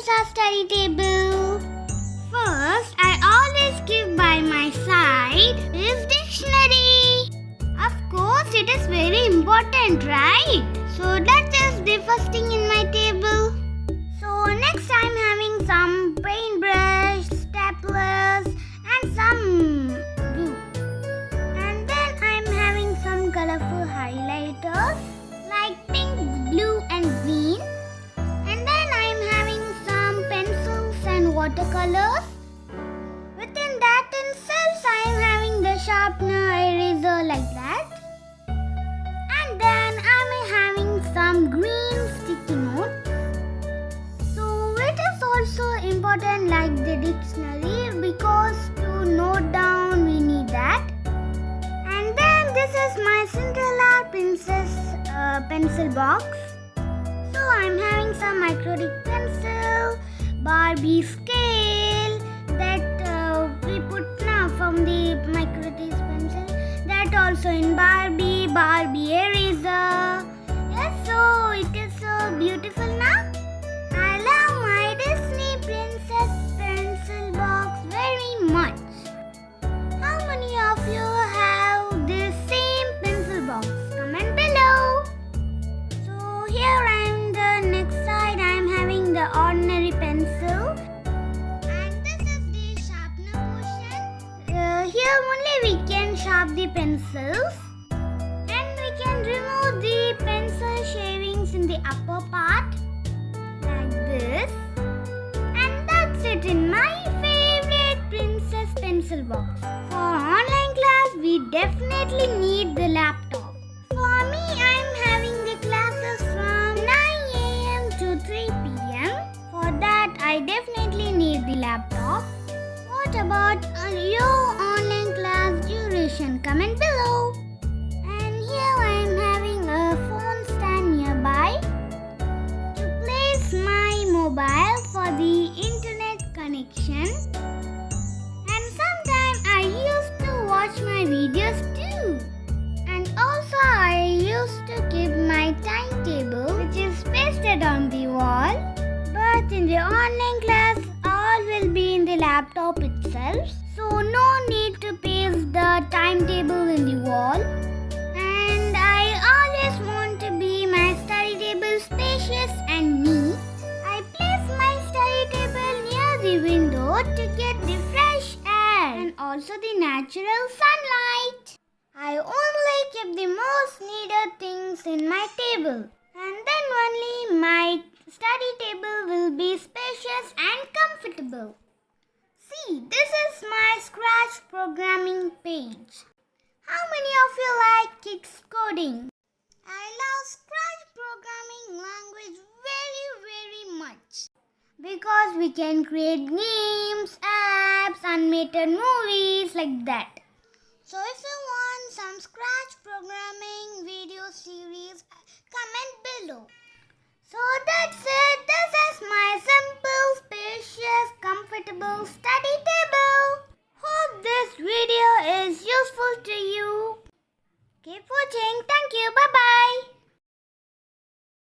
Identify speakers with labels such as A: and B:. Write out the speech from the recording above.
A: organize our study table. First, I always keep by my side this dictionary. Of course, it is very important, right? So that is the first thing in my table. So next I'm having some paintbrush, staplers and some glue. And then I'm having some colorful highlighters like pink, blue and green. And then I'm having some pencils and watercolors. Within that itself I'm having the sharpener, eraser like that. And then I'm having some green sticky notes. So it is also important like the dictionary because to note down we need that. And then this is my Cinderella Princess pencil box. So I'm having some acrylic pencil, Barbie scale that we put now from the microtis pencil. That also in Barbie eraser. Yes, so it is so beautiful now. I love my Disney Princess pencil box very much. How many of you have this same pencil box? Comment below. So here I'm the next side. I'm having the ordinary pencil. And this is the sharpener portion. Here only we can sharpen the pencils. And we can remove the pencil shavings in the upper part. Like this. And that's it in my favorite princess pencil box. For online class, we definitely need the laptop. For me, I'm having the classes from 9 a.m. to 3 p.m. For that, I definitely need the laptop. What about your online class duration? Comment below. And here I'm having a phone stand nearby to place my mobile for the internet connection. And sometimes I used to watch my videos too. And also I used to keep my timetable which is pasted on the wall. But in the online class all will be in the laptop itself. So no need to paste the timetable in the wall. And I always want to be my study table spacious and neat. I place my study table near the window to get the fresh air and also the natural sunlight. I only keep the most needed things in my table. And then only my study table will be spacious and comfortable. See, this is my Scratch programming page. How many of you like kids coding? I love Scratch programming language very much because we can create games, apps, animated movies like that. So if you want some Scratch programming video series, comment below. So that's it. This is my simple, spacious, comfortable study table. Hope this video is useful to you. Keep watching. Thank you. Bye-bye.